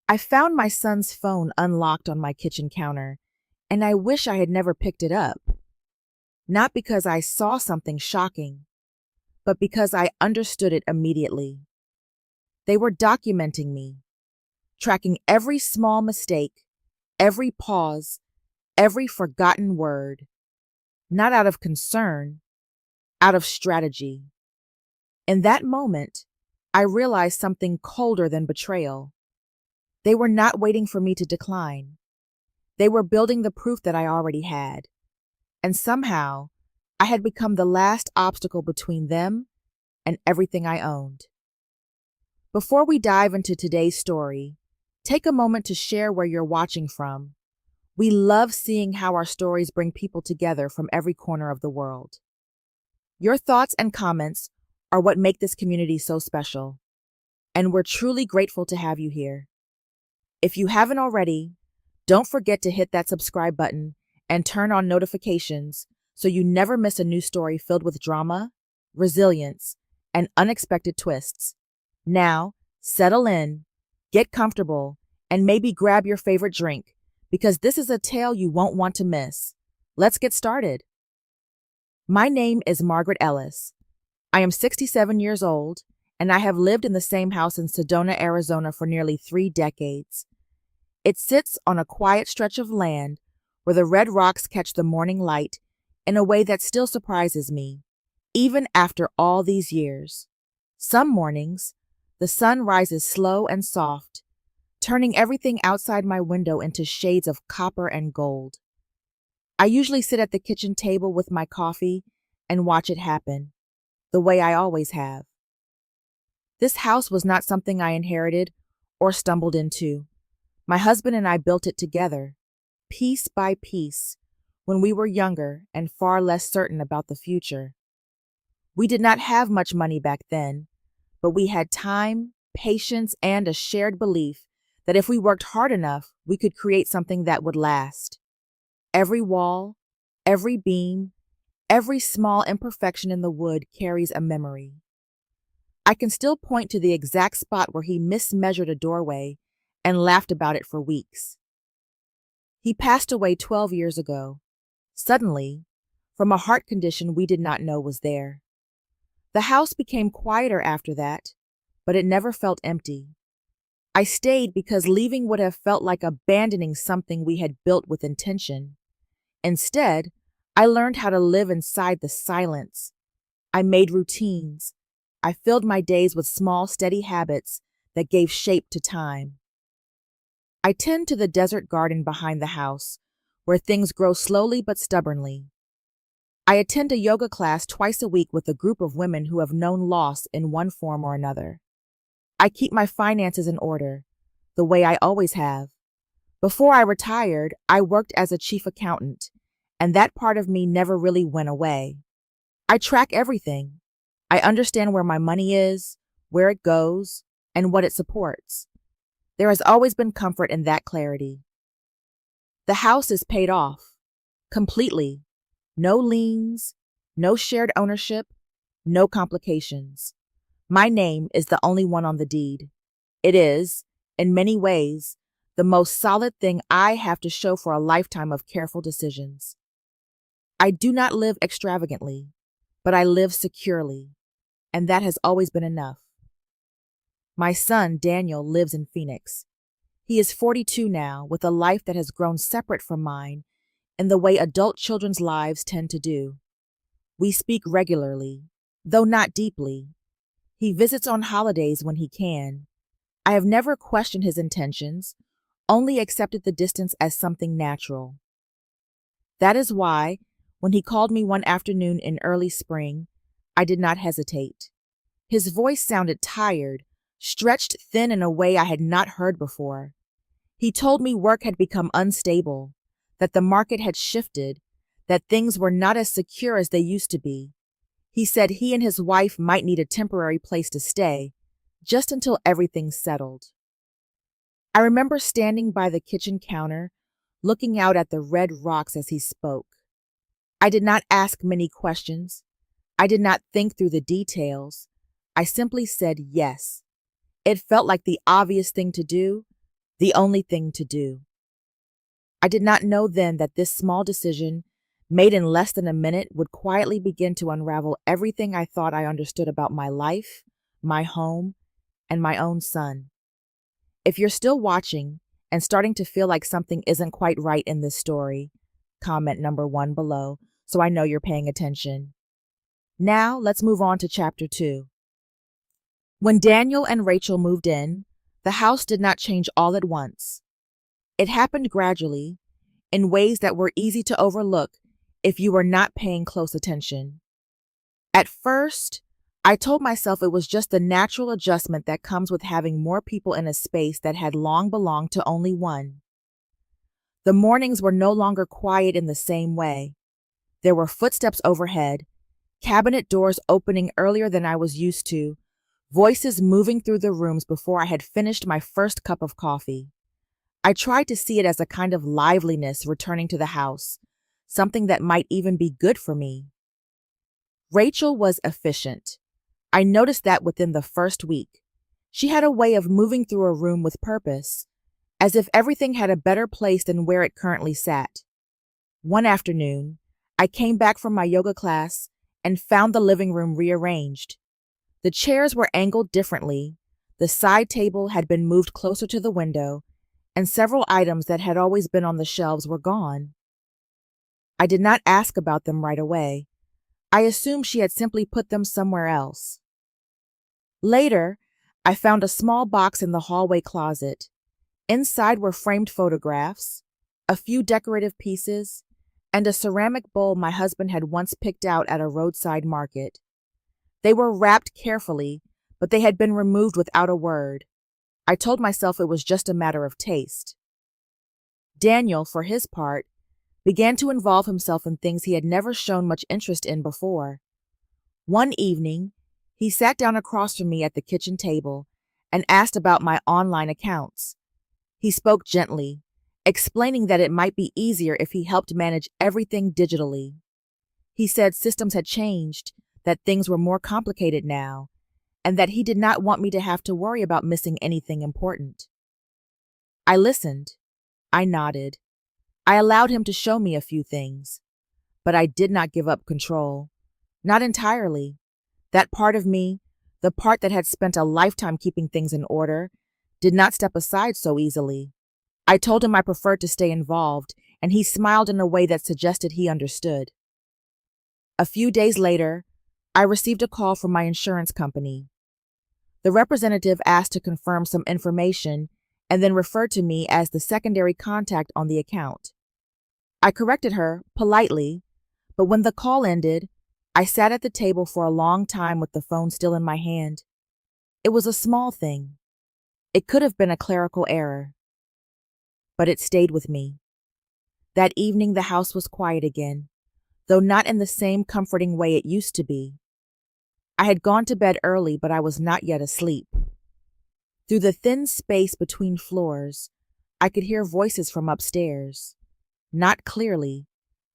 I found my son's phone unlocked on my kitchen counter, and I wish I had never picked it up. Not because I saw something shocking, but because I understood it immediately. They were documenting me, tracking every small mistake, every pause, every forgotten word, not out of concern, out of strategy. In that moment, I realized something colder than betrayal. They were not waiting for me to decline. They were building the proof that I already had. And somehow, I had become the last obstacle between them and everything I owned. Before we dive into today's story, take a moment to share where you're watching from. We love seeing how our stories bring people together from every corner of the world. Your thoughts and comments are what make this community so special, and we're truly grateful to have you here. If you haven't already, don't forget to hit that subscribe button and turn on notifications so you never miss a new story filled with drama, resilience, and unexpected twists. Now, settle in, get comfortable, and maybe grab your favorite drink, because this is a tale you won't want to miss. Let's get started. My name is Margaret Ellis. I am 67 years old, and I have lived in the same house in Sedona, Arizona for nearly 3 decades. It sits on a quiet stretch of land where the red rocks catch the morning light in a way that still surprises me, even after all these years. Some mornings, the sun rises slow and soft, turning everything outside my window into shades of copper and gold. I usually sit at the kitchen table with my coffee and watch it happen, the way I always have. This house was not something I inherited or stumbled into. My husband and I built it together, piece by piece, when we were younger and far less certain about the future. We did not have much money back then, but we had time, patience, and a shared belief that if we worked hard enough, we could create something that would last. Every wall, every beam, every small imperfection in the wood carries a memory. I can still point to the exact spot where he mismeasured a doorway and laughed about it for weeks. He passed away 12 years ago, suddenly, from a heart condition we did not know was there. The house became quieter after that, but it never felt empty. I stayed because leaving would have felt like abandoning something we had built with intention. Instead, I learned how to live inside the silence. I made routines. I filled my days with small, steady habits that gave shape to time. I tend to the desert garden behind the house, where things grow slowly but stubbornly. I attend a yoga class twice a week with a group of women who have known loss in one form or another. I keep my finances in order, the way I always have. Before I retired, I worked as a chief accountant, and that part of me never really went away. I track everything. I understand where my money is, where it goes, and what it supports. There has always been comfort in that clarity. The house is paid off, completely. No liens, no shared ownership, no complications. My name is the only one on the deed. It is, in many ways, the most solid thing I have to show for a lifetime of careful decisions. I do not live extravagantly, but I live securely, and that has always been enough. My son, Daniel, lives in Phoenix. He is 42 now, with a life that has grown separate from mine in the way adult children's lives tend to do. We speak regularly, though not deeply. He visits on holidays when he can. I have never questioned his intentions, only accepted the distance as something natural. That is why, when he called me one afternoon in early spring, I did not hesitate. His voice sounded tired, stretched thin in a way I had not heard before. He told me work had become unstable, that the market had shifted, that things were not as secure as they used to be. He said he and his wife might need a temporary place to stay, just until everything settled. I remember standing by the kitchen counter, looking out at the red rocks as he spoke. I did not ask many questions. I did not think through the details. I simply said yes. It felt like the obvious thing to do, the only thing to do. I did not know then that this small decision, made in less than a minute, would quietly begin to unravel everything I thought I understood about my life, my home, and my own son. If you're still watching and starting to feel like something isn't quite right in this story, comment number 1 below so I know you're paying attention. Now, let's move on to chapter 2. When Daniel and Rachel moved in, the house did not change all at once. It happened gradually, in ways that were easy to overlook if you were not paying close attention. At first, I told myself it was just the natural adjustment that comes with having more people in a space that had long belonged to only one. The mornings were no longer quiet in the same way. There were footsteps overhead, cabinet doors opening earlier than I was used to, voices moving through the rooms before I had finished my first cup of coffee. I tried to see it as a kind of liveliness returning to the house, something that might even be good for me. Rachel was efficient. I noticed that within the first week. She had a way of moving through a room with purpose, as if everything had a better place than where it currently sat. One afternoon, I came back from my yoga class and found the living room rearranged. The chairs were angled differently, the side table had been moved closer to the window, and several items that had always been on the shelves were gone. I did not ask about them right away. I assumed she had simply put them somewhere else. Later, I found a small box in the hallway closet. Inside were framed photographs, a few decorative pieces, and a ceramic bowl my husband had once picked out at a roadside market. They were wrapped carefully, but they had been removed without a word. I told myself it was just a matter of taste. Daniel, for his part, began to involve himself in things he had never shown much interest in before. One evening, he sat down across from me at the kitchen table and asked about my online accounts. He spoke gently, explaining that it might be easier if he helped manage everything digitally. He said systems had changed, that things were more complicated now, and that he did not want me to have to worry about missing anything important. I listened. I nodded. I allowed him to show me a few things, but I did not give up control. Not entirely. That part of me, the part that had spent a lifetime keeping things in order, did not step aside so easily. I told him I preferred to stay involved, and he smiled in a way that suggested he understood. A few days later, I received a call from my insurance company. The representative asked to confirm some information and then referred to me as the secondary contact on the account. I corrected her politely, but when the call ended, I sat at the table for a long time with the phone still in my hand. It was a small thing. It could have been a clerical error, but it stayed with me. That evening the house was quiet again, though not in the same comforting way it used to be. I had gone to bed early, but I was not yet asleep. Through the thin space between floors, I could hear voices from upstairs. Not clearly,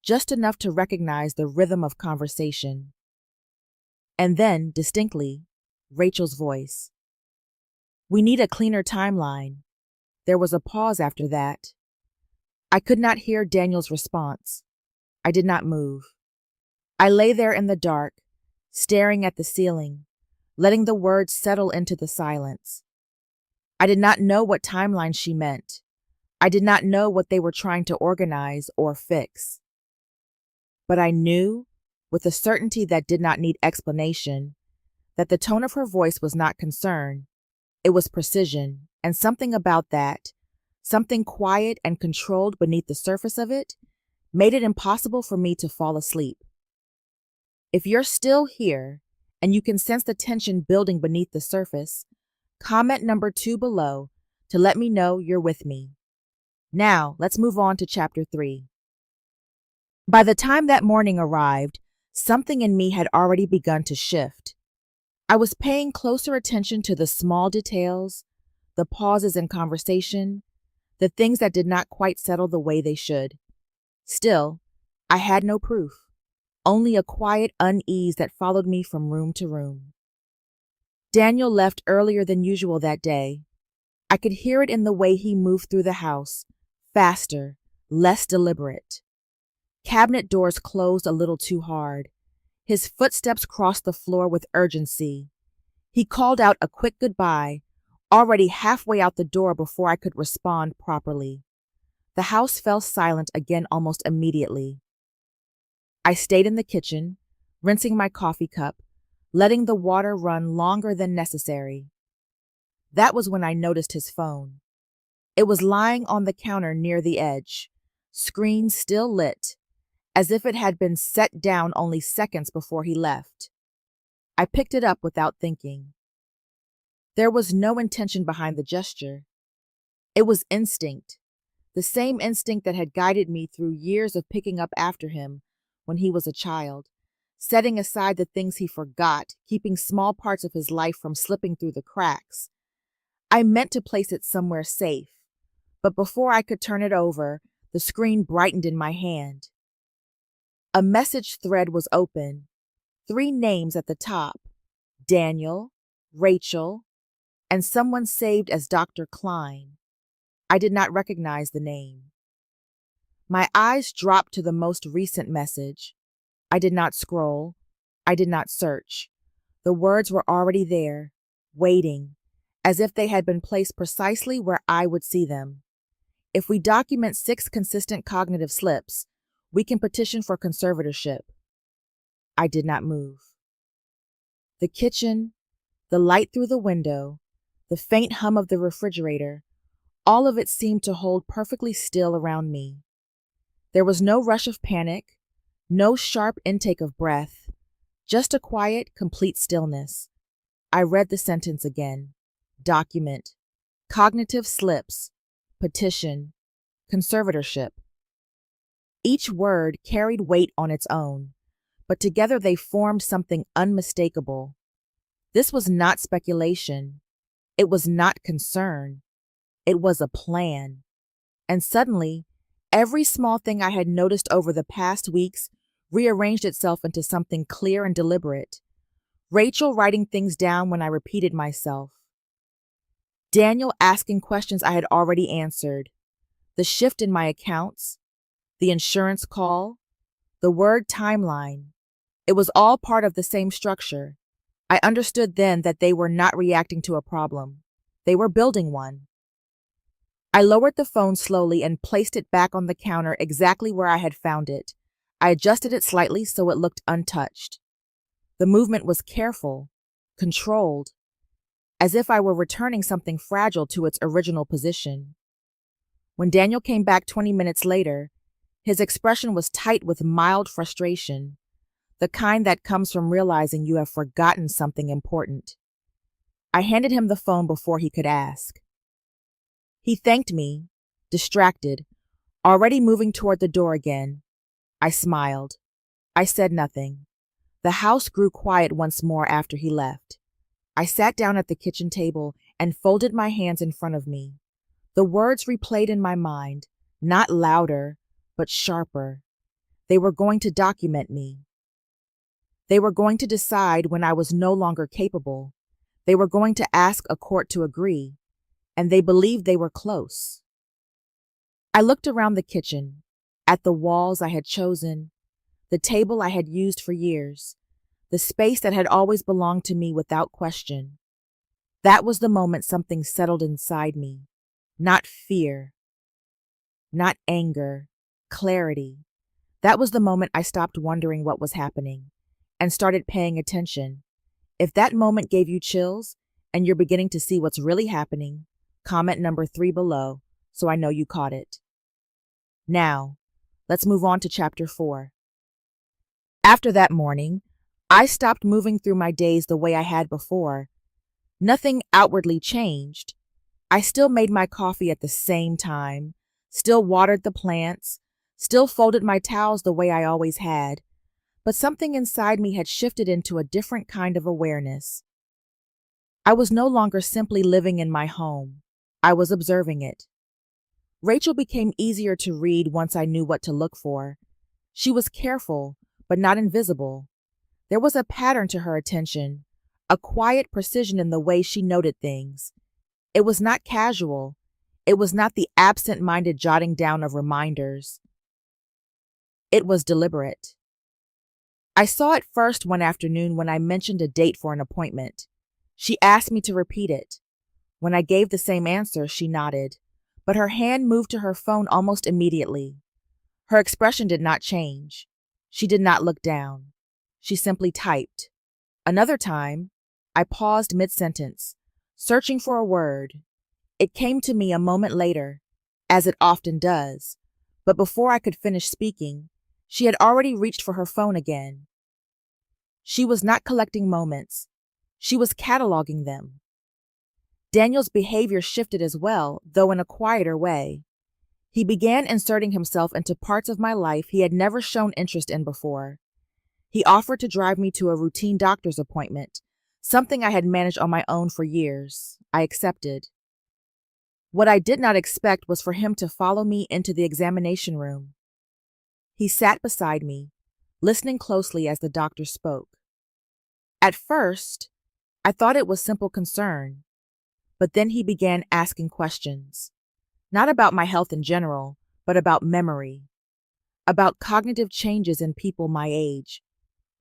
just enough to recognize the rhythm of conversation. And then, distinctly, Rachel's voice. "We need a cleaner timeline." There was a pause after that. I could not hear Daniel's response. I did not move. I lay there in the dark, staring at the ceiling, letting the words settle into the silence. I did not know what timeline she meant. I did not know what they were trying to organize or fix. But I knew, with a certainty that did not need explanation, that the tone of her voice was not concern. It was precision, and something about that, something quiet and controlled beneath the surface of it, made it impossible for me to fall asleep. If you're still here, and you can sense the tension building beneath the surface, comment number 2 below to let me know you're with me. Now, let's move on to chapter 3. By the time that morning arrived, something in me had already begun to shift. I was paying closer attention to the small details, the pauses in conversation, the things that did not quite settle the way they should. Still, I had no proof, only a quiet unease that followed me from room to room. Daniel left earlier than usual that day. I could hear it in the way he moved through the house, faster, less deliberate. Cabinet doors closed a little too hard. His footsteps crossed the floor with urgency. He called out a quick goodbye, already halfway out the door before I could respond properly. The house fell silent again almost immediately. I stayed in the kitchen, rinsing my coffee cup, letting the water run longer than necessary. That was when I noticed his phone. It was lying on the counter near the edge, screen still lit, as if it had been set down only seconds before he left. I picked it up without thinking. There was no intention behind the gesture. It was instinct, the same instinct that had guided me through years of picking up after him when he was a child, setting aside the things he forgot, keeping small parts of his life from slipping through the cracks. I meant to place it somewhere safe, but before I could turn it over, the screen brightened in my hand. A message thread was open, 3 names at the top: Daniel, Rachel, and someone saved as Dr. Klein. I did not recognize the name. My eyes dropped to the most recent message. I did not scroll. I did not search. The words were already there, waiting, as if they had been placed precisely where I would see them. If we document 6 consistent cognitive slips, we can petition for conservatorship. I did not move. The kitchen, the light through the window, the faint hum of the refrigerator, all of it seemed to hold perfectly still around me. There was no rush of panic, no sharp intake of breath, just a quiet, complete stillness. I read the sentence again. Document, cognitive slips, petition, conservatorship. Each word carried weight on its own, but together they formed something unmistakable. This was not speculation. It was not concern. It was a plan. And suddenly, every small thing I had noticed over the past weeks rearranged itself into something clear and deliberate. Rachel writing things down when I repeated myself. Daniel asking questions I had already answered. The shift in my accounts, the insurance call, the word timeline. It was all part of the same structure. I understood then that they were not reacting to a problem. They were building one. I lowered the phone slowly and placed it back on the counter exactly where I had found it. I adjusted it slightly so it looked untouched. The movement was careful, controlled, as if I were returning something fragile to its original position. When Daniel came back 20 minutes later, his expression was tight with mild frustration, the kind that comes from realizing you have forgotten something important. I handed him the phone before he could ask. He thanked me, distracted, already moving toward the door again. I smiled. I said nothing. The house grew quiet once more after he left. I sat down at the kitchen table and folded my hands in front of me. The words replayed in my mind, not louder, but sharper. They were going to document me. They were going to decide when I was no longer capable. They were going to ask a court to agree, and they believed they were close. I looked around the kitchen, at the walls I had chosen, the table I had used for years, the space that had always belonged to me without question. That was the moment something settled inside me. Not fear, not anger, clarity. That was the moment I stopped wondering what was happening and started paying attention. If that moment gave you chills and you're beginning to see what's really happening, comment number 3 below so I know you caught it. Now, let's move on to chapter 4. After that morning, I stopped moving through my days the way I had before. Nothing outwardly changed. I still made my coffee at the same time, still watered the plants, still folded my towels the way I always had, but something inside me had shifted into a different kind of awareness. I was no longer simply living in my home. I was observing it. Rachel became easier to read once I knew what to look for. She was careful, but not invisible. There was a pattern to her attention, a quiet precision in the way she noted things. It was not casual. It was not the absent-minded jotting down of reminders. It was deliberate. I saw it first one afternoon when I mentioned a date for an appointment. She asked me to repeat it. When I gave the same answer, she nodded, but her hand moved to her phone almost immediately. Her expression did not change. She did not look down. She simply typed. Another time, I paused mid-sentence, searching for a word. It came to me a moment later, as it often does, but before I could finish speaking, she had already reached for her phone again. She was not collecting moments. She was cataloging them. Daniel's behavior shifted as well, though in a quieter way. He began inserting himself into parts of my life he had never shown interest in before. He offered to drive me to a routine doctor's appointment, something I had managed on my own for years. I accepted. What I did not expect was for him to follow me into the examination room. He sat beside me, listening closely as the doctor spoke. At first, I thought it was simple concern, but then he began asking questions, not about my health in general, but about memory, about cognitive changes in people my age,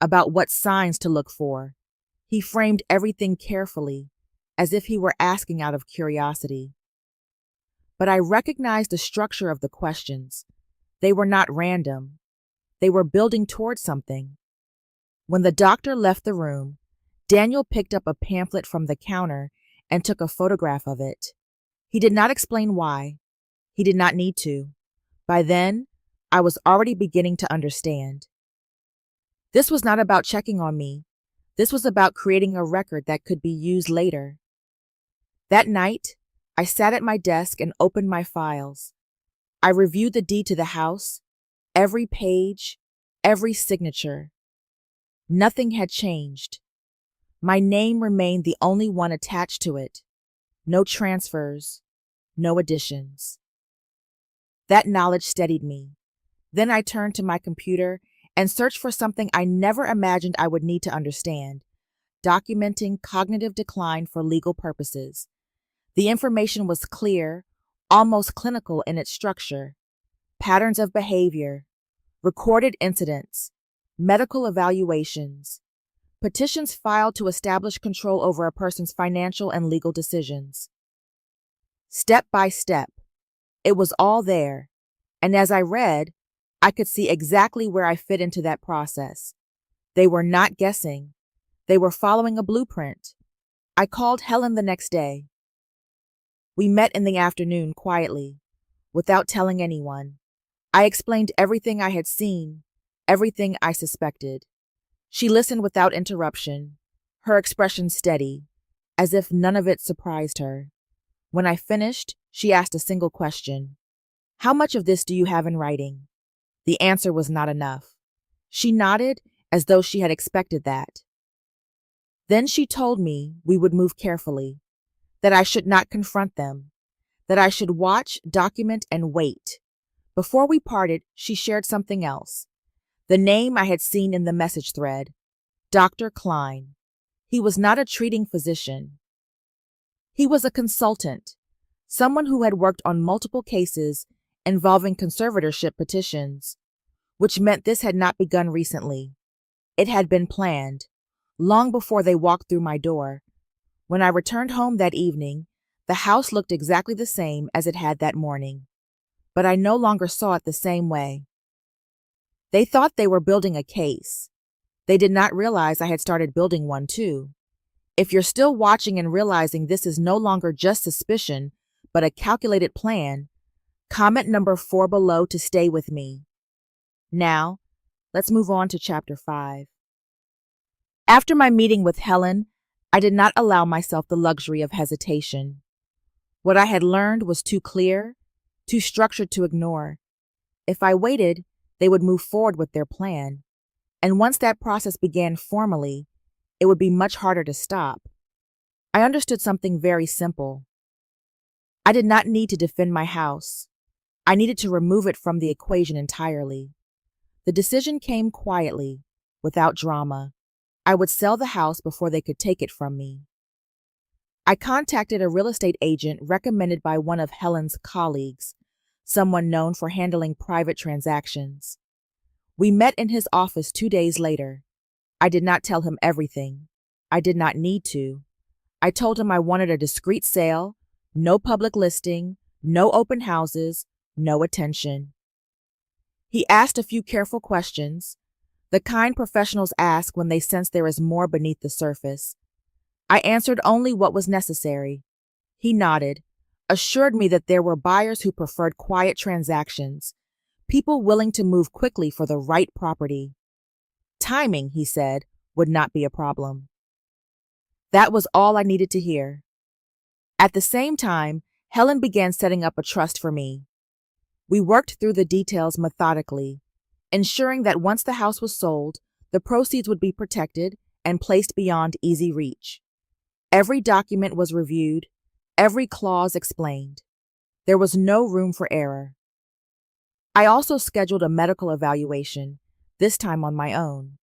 about what signs to look for. He framed everything carefully, as if he were asking out of curiosity. But I recognized the structure of the questions. They were not random. They were building towards something. When the doctor left the room, Daniel picked up a pamphlet from the counter and took a photograph of it. He did not explain why. He did not need to. By then, I was already beginning to understand. This was not about checking on me. This was about creating a record that could be used later. That night, I sat at my desk and opened my files. I reviewed the deed to the house, every page, every signature. Nothing had changed. My name remained the only one attached to it. No transfers, no additions. That knowledge steadied me. Then I turned to my computer and searched for something I never imagined I would need to understand: documenting cognitive decline for legal purposes. The information was clear, almost clinical in its structure: patterns of behavior, recorded incidents, medical evaluations, petitions filed to establish control over a person's financial and legal decisions. Step by step, it was all there, and as I read, I could see exactly where I fit into that process. They were not guessing. They were following a blueprint. I called Helen the next day. We met in the afternoon quietly, without telling anyone. I explained everything I had seen, everything I suspected. She listened without interruption, her expression steady, as if none of it surprised her. When I finished, she asked a single question: "How much of this do you have in writing?" The answer was not enough. She nodded as though she had expected that. Then she told me we would move carefully, that I should not confront them, that I should watch, document, and wait. Before we parted, she shared something else. The name I had seen in the message thread: Dr. Klein. He was not a treating physician. He was a consultant, someone who had worked on multiple cases involving conservatorship petitions, which meant this had not begun recently. It had been planned, long before they walked through my door. When I returned home that evening, the house looked exactly the same as it had that morning, but I no longer saw it the same way. They thought they were building a case. They did not realize I had started building one too. If you're still watching and realizing this is no longer just suspicion, but a calculated plan, comment number 4 below to stay with me. Now, let's move on to chapter 5. After my meeting with Helen, I did not allow myself the luxury of hesitation. What I had learned was too clear, too structured to ignore. If I waited, they would move forward with their plan. And once that process began formally, it would be much harder to stop. I understood something very simple. I did not need to defend my house. I needed to remove it from the equation entirely. The decision came quietly, without drama. I would sell the house before they could take it from me. I contacted a real estate agent recommended by one of Helen's colleagues, someone known for handling private transactions. We met in his office 2 days later. I did not tell him everything. I did not need to. I told him I wanted a discreet sale, no public listing, no open houses, no attention. He asked a few careful questions, the kind professionals ask when they sense there is more beneath the surface. I answered only what was necessary. He nodded, assured me that there were buyers who preferred quiet transactions, people willing to move quickly for the right property. Timing, he said, would not be a problem. That was all I needed to hear. At the same time, Helen began setting up a trust for me. We worked through the details methodically, ensuring that once the house was sold, the proceeds would be protected and placed beyond easy reach. Every document was reviewed, every clause explained. There was no room for error. I also scheduled a medical evaluation, this time on my own.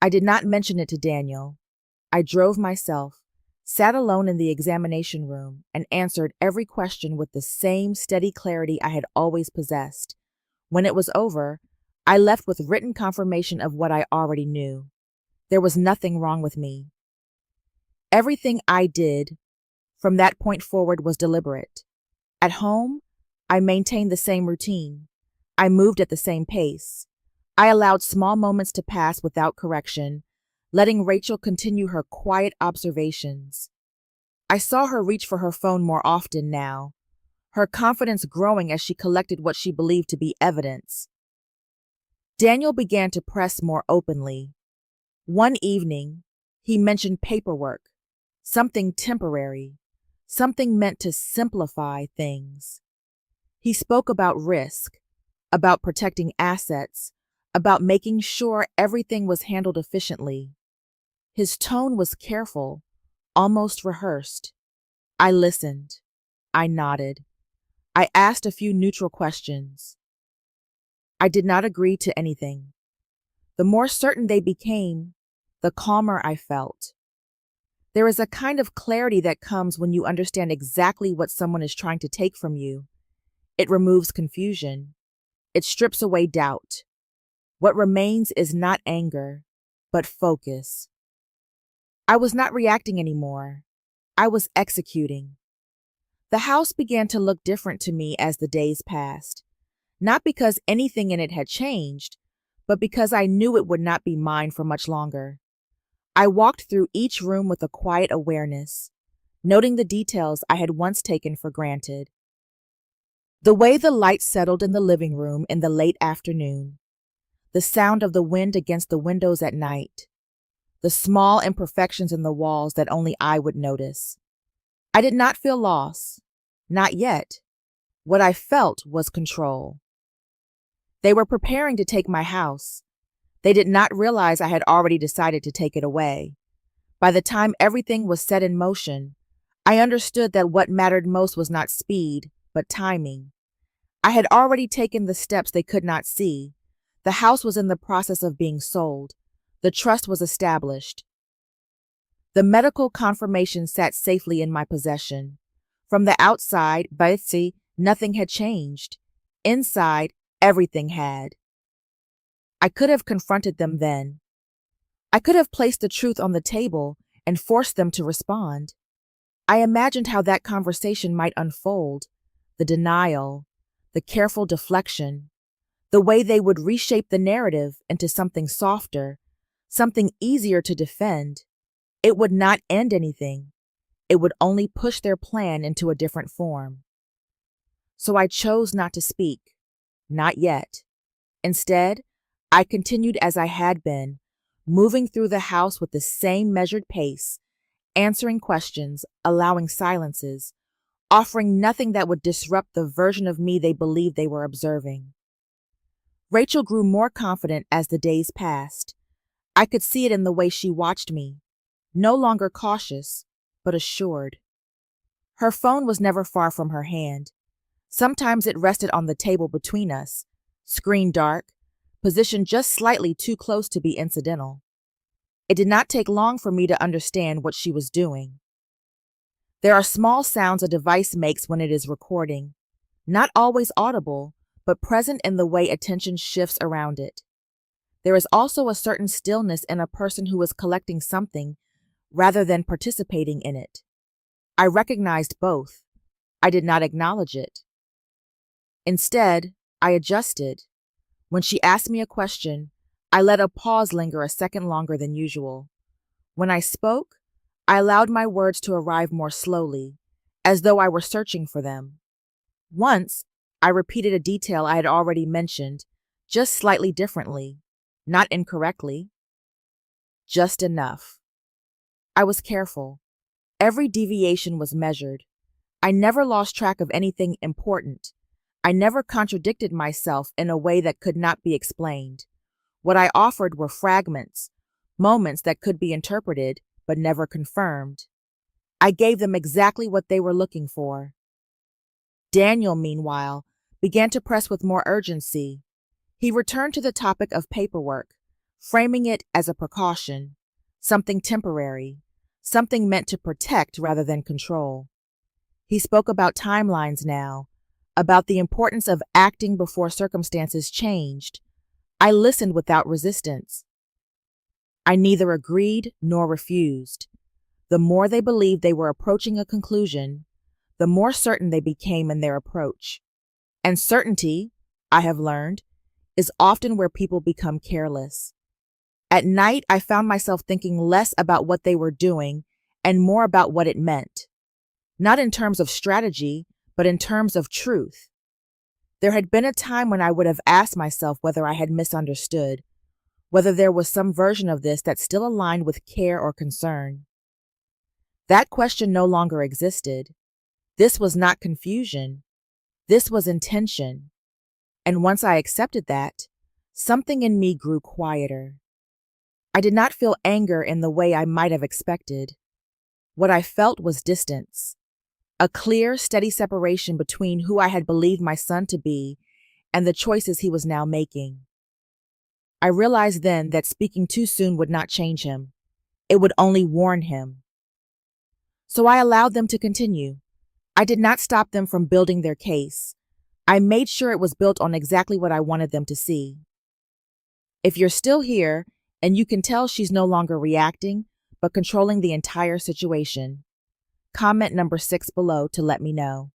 I did not mention it to Daniel. I drove myself, sat alone in the examination room, and answered every question with the same steady clarity I had always possessed. When it was over, I left with written confirmation of what I already knew. There was nothing wrong with me. Everything I did from that point forward was deliberate. At home, I maintained the same routine. I moved at the same pace. I allowed small moments to pass without correction, letting Rachel continue her quiet observations. I saw her reach for her phone more often now, her confidence growing as she collected what she believed to be evidence. Daniel began to press more openly. One evening, he mentioned paperwork, something temporary, something meant to simplify things. He spoke about risk, about protecting assets, about making sure everything was handled efficiently. His tone was careful, almost rehearsed. I listened. I nodded. I asked a few neutral questions. I did not agree to anything. The more certain they became, the calmer I felt. There is a kind of clarity that comes when you understand exactly what someone is trying to take from you. It removes confusion. It strips away doubt. What remains is not anger, but focus. I was not reacting anymore. I was executing. The house began to look different to me as the days passed, not because anything in it had changed, but because I knew it would not be mine for much longer. I walked through each room with a quiet awareness, noting the details I had once taken for granted. The way the light settled in the living room in the late afternoon, the sound of the wind against the windows at night, the small imperfections in the walls that only I would notice. I did not feel loss, not yet. What I felt was control. They were preparing to take my house. They did not realize I had already decided to take it away. By the time everything was set in motion, I understood that what mattered most was not speed, but timing. I had already taken the steps they could not see. The house was in the process of being sold. The trust was established. The medical confirmation sat safely in my possession. From the outside, Betsy, nothing had changed. Inside, everything had. I could have confronted them then. I could have placed the truth on the table and forced them to respond. I imagined how that conversation might unfold, the denial, the careful deflection, the way they would reshape the narrative into something softer, something easier to defend. It would not end anything. It would only push their plan into a different form. So I chose not to speak. Not yet. Instead, I continued as I had been, moving through the house with the same measured pace, answering questions, allowing silences, offering nothing that would disrupt the version of me they believed they were observing. Rachel grew more confident as the days passed. I could see it in the way she watched me, no longer cautious, but assured. Her phone was never far from her hand. Sometimes it rested on the table between us, screen dark, positioned just slightly too close to be incidental. It did not take long for me to understand what she was doing. There are small sounds a device makes when it is recording, not always audible, but present in the way attention shifts around it. There is also a certain stillness in a person who is collecting something rather than participating in it. I recognized both. I did not acknowledge it. Instead, I adjusted. When she asked me a question, I let a pause linger a second longer than usual. When I spoke, I allowed my words to arrive more slowly, as though I were searching for them. Once, I repeated a detail I had already mentioned, just slightly differently, not incorrectly, just enough. I was careful. Every deviation was measured. I never lost track of anything important. I never contradicted myself in a way that could not be explained. What I offered were fragments, moments that could be interpreted but never confirmed. I gave them exactly what they were looking for. Daniel, meanwhile, began to press with more urgency. He returned to the topic of paperwork, framing it as a precaution, something temporary, something meant to protect rather than control. He spoke about timelines now, about the importance of acting before circumstances changed. I listened without resistance. I neither agreed nor refused. The more they believed they were approaching a conclusion, the more certain they became in their approach. And certainty, I have learned, is often where people become careless. At night, I found myself thinking less about what they were doing and more about what it meant. Not in terms of strategy, but in terms of truth. There had been a time when I would have asked myself whether I had misunderstood, whether there was some version of this that still aligned with care or concern. That question no longer existed. This was not confusion. This was intention. And once I accepted that, something in me grew quieter. I did not feel anger in the way I might have expected. What I felt was distance, a clear, steady separation between who I had believed my son to be and the choices he was now making. I realized then that speaking too soon would not change him. It would only warn him. So I allowed them to continue. I did not stop them from building their case. I made sure it was built on exactly what I wanted them to see. If you're still here and you can tell she's no longer reacting, but controlling the entire situation, comment number 6 below to let me know.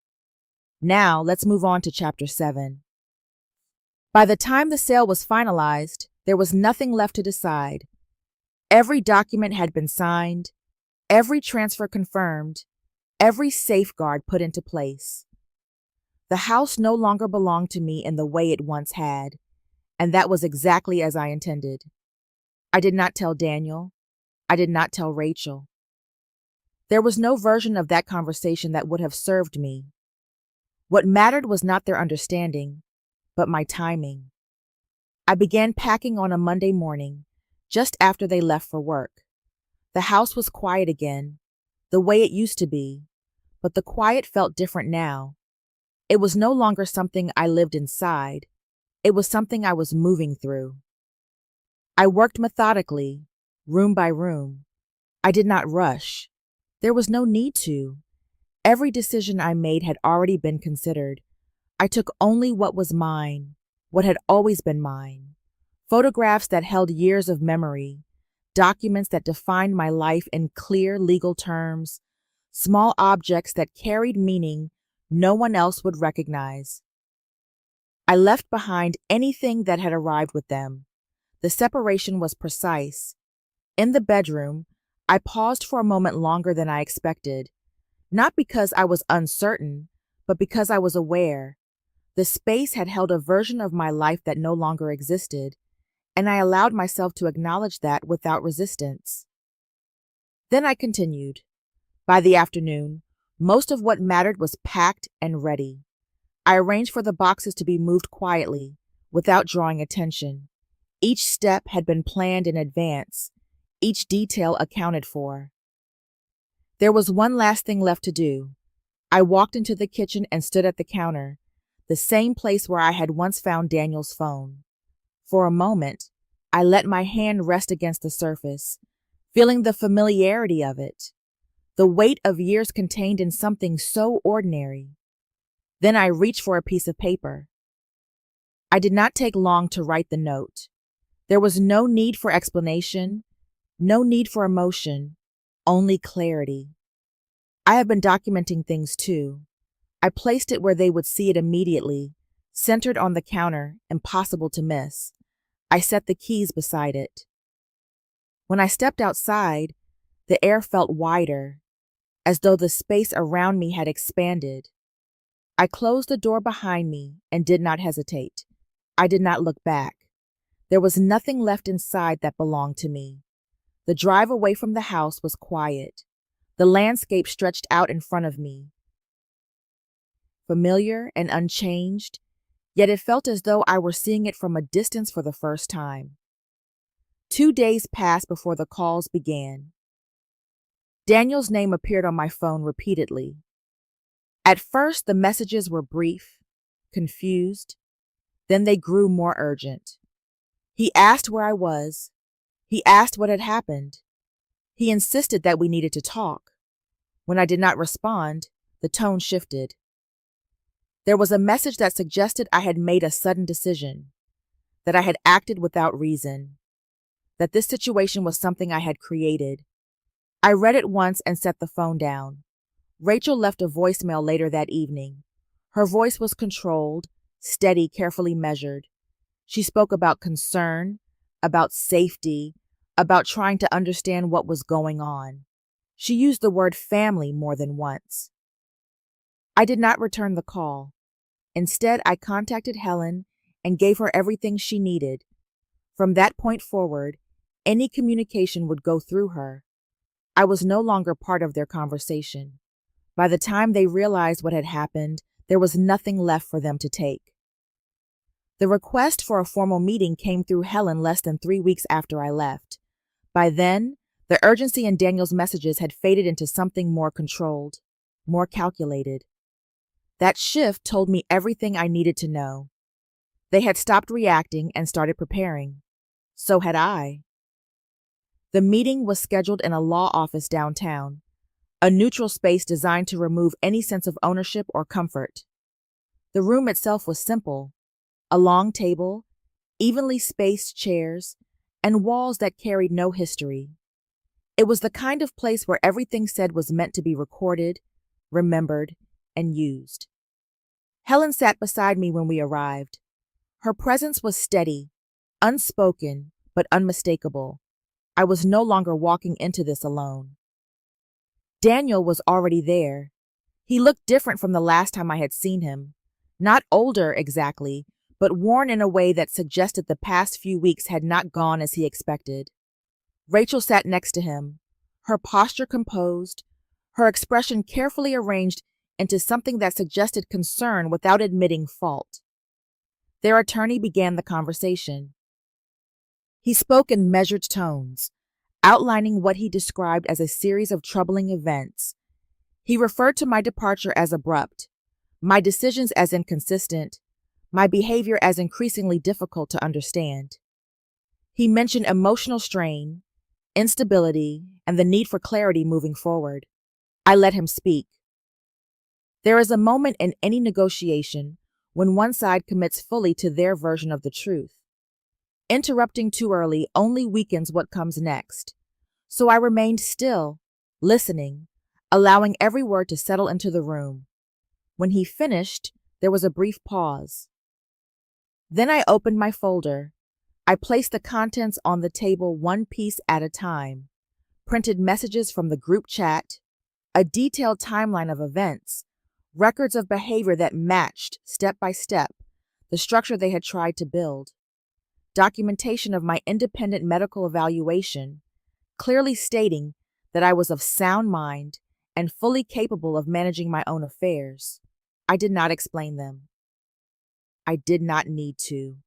Now let's move on to chapter 7. By the time the sale was finalized, there was nothing left to decide. Every document had been signed, every transfer confirmed, every safeguard put into place. The house no longer belonged to me in the way it once had, and that was exactly as I intended. I did not tell Daniel. I did not tell Rachel. There was no version of that conversation that would have served me. What mattered was not their understanding, but my timing. I began packing on a Monday morning, just after they left for work. The house was quiet again, the way it used to be, but the quiet felt different now. It was no longer something I lived inside. It was something I was moving through. I worked methodically, room by room. I did not rush. There was no need to. Every decision I made had already been considered. I took only what was mine, what had always been mine. Photographs that held years of memory, documents that defined my life in clear legal terms, small objects that carried meaning no one else would recognize. I left behind anything that had arrived with them. The separation was precise. In the bedroom, I paused for a moment longer than I expected, not because I was uncertain, but because I was aware. The space had held a version of my life that no longer existed, and I allowed myself to acknowledge that without resistance. Then I continued. By the afternoon, most of what mattered was packed and ready. I arranged for the boxes to be moved quietly, without drawing attention. Each step had been planned in advance, each detail accounted for. There was one last thing left to do. I walked into the kitchen and stood at the counter, the same place where I had once found Daniel's phone. For a moment, I let my hand rest against the surface, feeling the familiarity of it. the weight of years contained in something so ordinary. Then I reached for a piece of paper. I did not take long to write the note. There was no need for explanation, no need for emotion, only clarity. I have been documenting things too. I placed it where they would see it immediately, centered on the counter, impossible to miss. I set the keys beside it. When I stepped outside, the air felt wider, as though the space around me had expanded. I closed the door behind me and did not hesitate. I did not look back. There was nothing left inside that belonged to me. The drive away from the house was quiet. The landscape stretched out in front of me, familiar and unchanged, yet it felt as though I were seeing it from a distance for the first time. 2 days passed before the calls began. Daniel's name appeared on my phone repeatedly. At first, the messages were brief, confused, then they grew more urgent. He asked where I was. He asked what had happened. He insisted that we needed to talk. When I did not respond, the tone shifted. There was a message that suggested I had made a sudden decision, that I had acted without reason, that this situation was something I had created. I read it once and set the phone down. Rachel left a voicemail later that evening. Her voice was controlled, steady, carefully measured. She spoke about concern, about safety, about trying to understand what was going on. She used the word family more than once. I did not return the call. Instead, I contacted Helen and gave her everything she needed. From that point forward, any communication would go through her. I was no longer part of their conversation. By the time they realized what had happened, there was nothing left for them to take. The request for a formal meeting came through Helen less than 3 weeks after I left. By then, the urgency in Daniel's messages had faded into something more controlled, more calculated. That shift told me everything I needed to know. They had stopped reacting and started preparing. So had I. The meeting was scheduled in a law office downtown, a neutral space designed to remove any sense of ownership or comfort. The room itself was simple: a long table, evenly spaced chairs, and walls that carried no history. It was the kind of place where everything said was meant to be recorded, remembered, and used. Helen sat beside me when we arrived. Her presence was steady, unspoken, but unmistakable. I was no longer walking into this alone. Daniel was already there. He looked different from the last time I had seen him. Not older exactly, but worn in a way that suggested the past few weeks had not gone as he expected. Rachel sat next to him, her posture composed, her expression carefully arranged into something that suggested concern without admitting fault. Their attorney began the conversation. He spoke in measured tones, outlining what he described as a series of troubling events. He referred to my departure as abrupt, my decisions as inconsistent, my behavior as increasingly difficult to understand. He mentioned emotional strain, instability, and the need for clarity moving forward. I let him speak. There is a moment in any negotiation when one side commits fully to their version of the truth. Interrupting too early only weakens what comes next. So I remained still, listening, allowing every word to settle into the room. When he finished, there was a brief pause. Then I opened my folder. I placed the contents on the table one piece at a time, printed messages from the group chat, a detailed timeline of events, records of behavior that matched, step by step, the structure they had tried to build, documentation of my independent medical evaluation, clearly stating that I was of sound mind and fully capable of managing my own affairs. I did not explain them. I did not need to.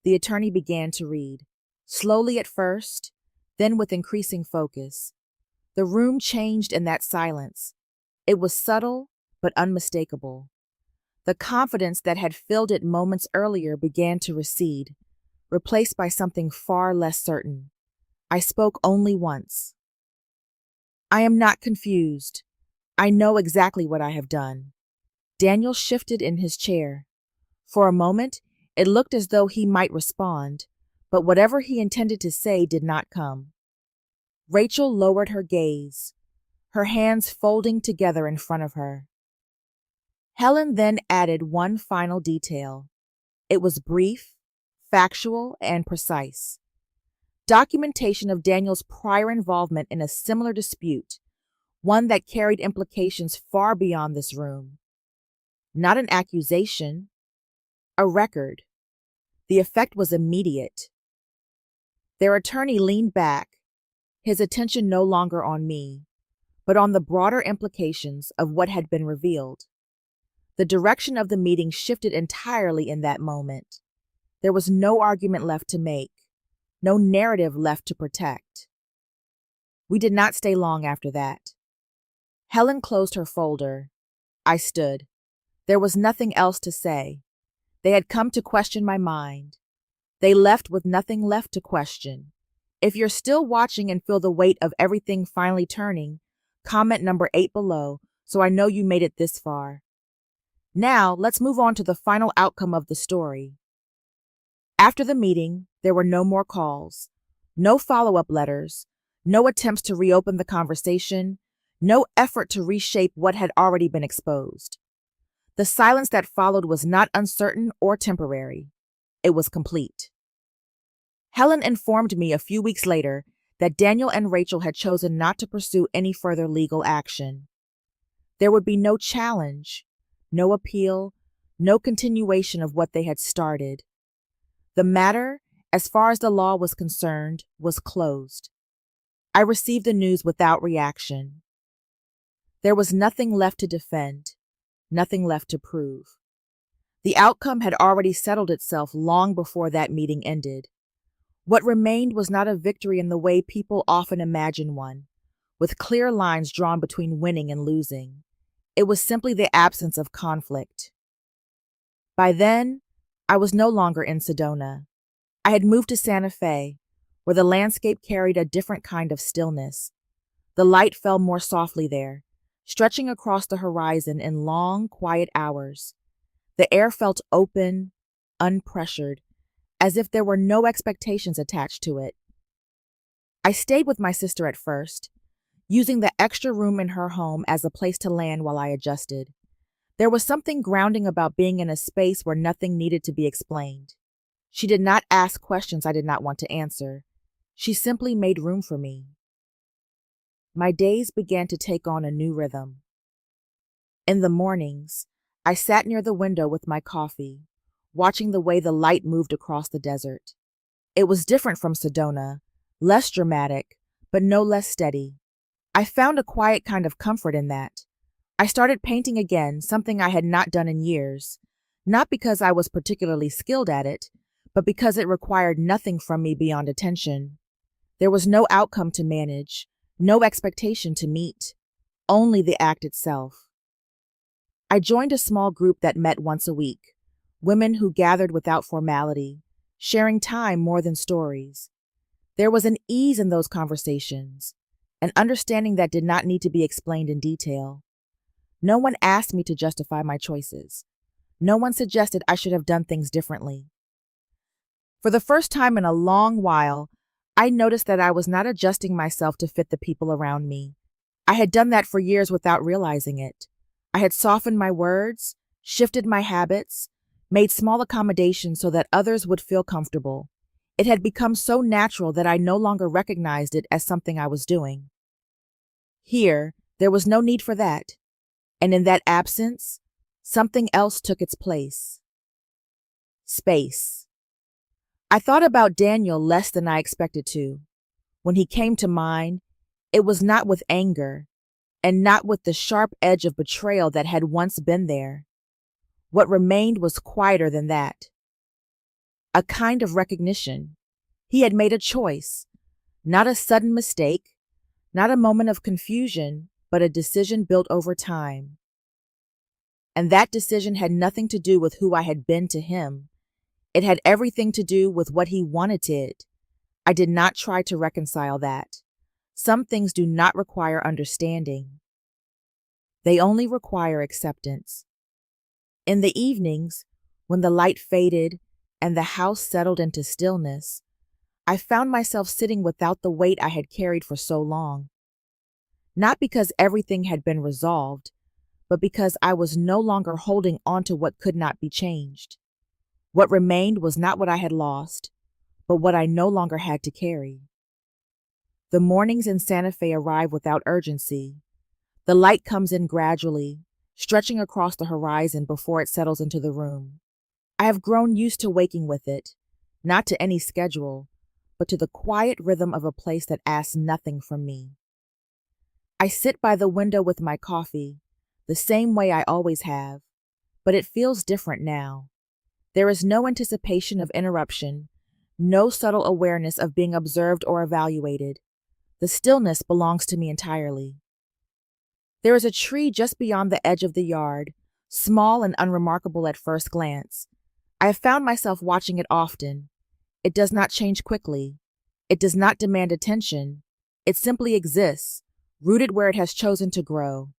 The attorney began to read, slowly at first, then with increasing focus. The room changed in that silence. It was subtle, but unmistakable. The confidence that had filled it moments earlier began to recede, replaced by something far less certain. I spoke only once. I am not confused. I know exactly what I have done. Daniel shifted in his chair. For a moment, it looked as though he might respond, but whatever he intended to say did not come. Rachel lowered her gaze, her hands folding together in front of her. Helen then added one final detail. It was brief, factual, and precise. Documentation of Daniel's prior involvement in a similar dispute, one that carried implications far beyond this room. Not an accusation, a record. The effect was immediate. Their attorney leaned back, his attention no longer on me, but on the broader implications of what had been revealed. The direction of the meeting shifted entirely in that moment. There was no argument left to make, no narrative left to protect. We did not stay long after that. Helen closed her folder. I stood. There was nothing else to say. They had come to question my mind. They left with nothing left to question. If you're still watching and feel the weight of everything finally turning, comment number 8 below so I know you made it this far. Now, let's move on to the final outcome of the story. After the meeting, there were no more calls, no follow-up letters, no attempts to reopen the conversation, no effort to reshape what had already been exposed. The silence that followed was not uncertain or temporary. It was complete. Helen informed me a few weeks later that Daniel and Rachel had chosen not to pursue any further legal action. There would be no challenge, no appeal, no continuation of what they had started. The matter, as far as the law was concerned, was closed. I received the news without reaction. There was nothing left to defend, nothing left to prove. The outcome had already settled itself long before that meeting ended. What remained was not a victory in the way people often imagine one, with clear lines drawn between winning and losing. It was simply the absence of conflict. By then, I was no longer in Sedona. I had moved to Santa Fe, where the landscape carried a different kind of stillness. The light fell more softly there, stretching across the horizon in long, quiet hours. The air felt open, unpressured, as if there were no expectations attached to it. I stayed with my sister at first, using the extra room in her home as a place to land while I adjusted. There was something grounding about being in a space where nothing needed to be explained. She did not ask questions I did not want to answer. She simply made room for me. My days began to take on a new rhythm. In the mornings, I sat near the window with my coffee, watching the way the light moved across the desert. It was different from Sedona, less dramatic, but no less steady. I found a quiet kind of comfort in that. I started painting again, something I had not done in years, not because I was particularly skilled at it, but because it required nothing from me beyond attention. There was no outcome to manage, no expectation to meet, only the act itself. I joined a small group that met once a week, women who gathered without formality, sharing time more than stories. There was an ease in those conversations, an understanding that did not need to be explained in detail. No one asked me to justify my choices. No one suggested I should have done things differently. For the first time in a long while, I noticed that I was not adjusting myself to fit the people around me. I had done that for years without realizing it. I had softened my words, shifted my habits, made small accommodations so that others would feel comfortable. It had become so natural that I no longer recognized it as something I was doing. Here, there was no need for that. And in that absence, something else took its place. Space. I thought about Daniel less than I expected to. When he came to mind, it was not with anger, and not with the sharp edge of betrayal that had once been there. What remained was quieter than that. A kind of recognition. He had made a choice, not a sudden mistake, not a moment of confusion, but a decision built over time. And that decision had nothing to do with who I had been to him. It had everything to do with what he wanted. I did not try to reconcile that. Some things do not require understanding. They only require acceptance. In the evenings, when the light faded and the house settled into stillness, I found myself sitting without the weight I had carried for so long. Not because everything had been resolved, but because I was no longer holding on to what could not be changed. What remained was not what I had lost, but what I no longer had to carry. The mornings in Santa Fe arrive without urgency. The light comes in gradually, stretching across the horizon before it settles into the room. I have grown used to waking with it, not to any schedule, but to the quiet rhythm of a place that asks nothing from me. I sit by the window with my coffee, the same way I always have, but it feels different now. There is no anticipation of interruption, no subtle awareness of being observed or evaluated. The stillness belongs to me entirely. There is a tree just beyond the edge of the yard, small and unremarkable at first glance. I have found myself watching it often. It does not change quickly. It does not demand attention. It simply exists, rooted where it has chosen to grow.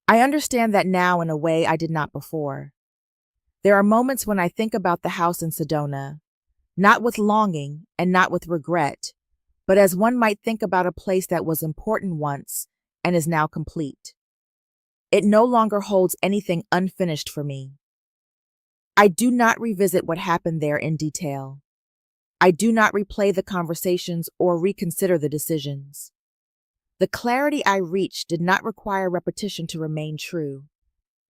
I understand that now in a way I did not before. There are moments when I think about the house in Sedona, not with longing and not with regret, but as one might think about a place that was important once and is now complete. It no longer holds anything unfinished for me. I do not revisit what happened there in detail. I do not replay the conversations or reconsider the decisions. The clarity I reached did not require repetition to remain true.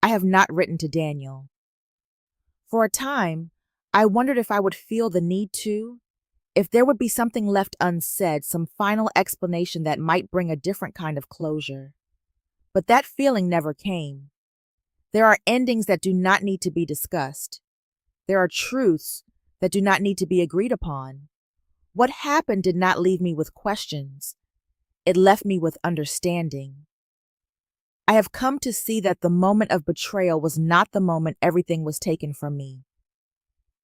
I have not written to Daniel. For a time, I wondered if I would feel the need to, if there would be something left unsaid, some final explanation that might bring a different kind of closure. But that feeling never came. There are endings that do not need to be discussed. There are truths that do not need to be agreed upon. What happened did not leave me with questions. It left me with understanding. I have come to see that the moment of betrayal was not the moment everything was taken from me.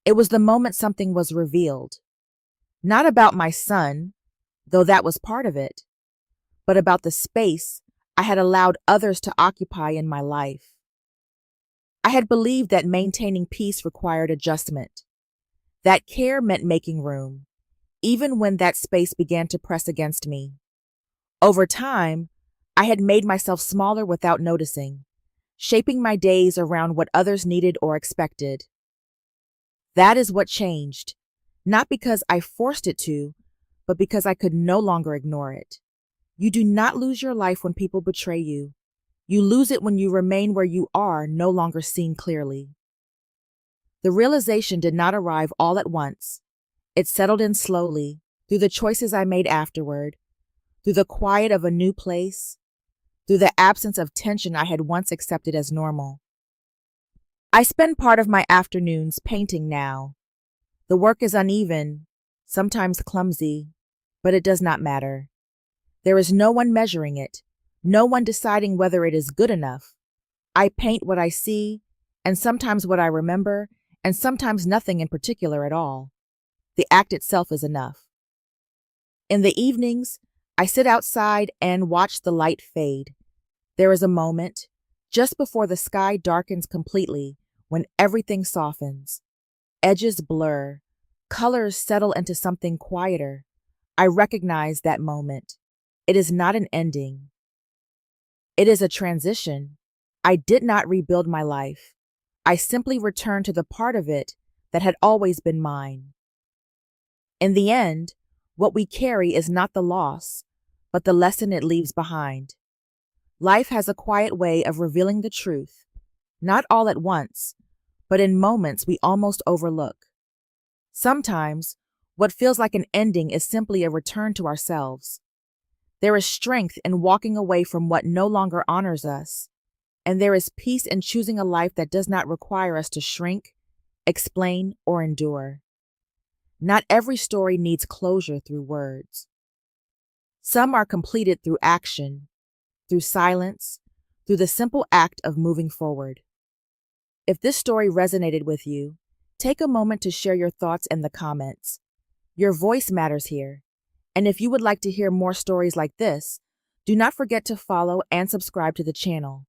It was the moment something was revealed. Not about my son, though that was part of it, but about the space I had allowed others to occupy in my life. I had believed that maintaining peace required adjustment, that care meant making room, even when that space began to press against me. Over time, I had made myself smaller without noticing, shaping my days around what others needed or expected. That is what changed, not because I forced it to, but because I could no longer ignore it. You do not lose your life when people betray you. You lose it when you remain where you are, no longer seen clearly. The realization did not arrive all at once. It settled in slowly, through the choices I made afterward, through the quiet of a new place, through the absence of tension I had once accepted as normal. I spend part of my afternoons painting now. The work is uneven, sometimes clumsy, but it does not matter. There is no one measuring it, no one deciding whether it is good enough. I paint what I see, and sometimes what I remember, and sometimes nothing in particular at all. The act itself is enough. In the evenings, I sit outside and watch the light fade. There is a moment, just before the sky darkens completely, when everything softens. Edges blur, colors settle into something quieter. I recognize that moment. It is not an ending. It is a transition. I did not rebuild my life. I simply returned to the part of it that had always been mine. In the end, what we carry is not the loss, but the lesson it leaves behind. Life has a quiet way of revealing the truth, not all at once, but in moments we almost overlook. Sometimes, what feels like an ending is simply a return to ourselves. There is strength in walking away from what no longer honors us, and there is peace in choosing a life that does not require us to shrink, explain, or endure. Not every story needs closure through words. Some are completed through action, through silence, through the simple act of moving forward. If this story resonated with you, take a moment to share your thoughts in the comments. Your voice matters here, And if you would like to hear more stories like this, do not forget to follow and subscribe to the channel.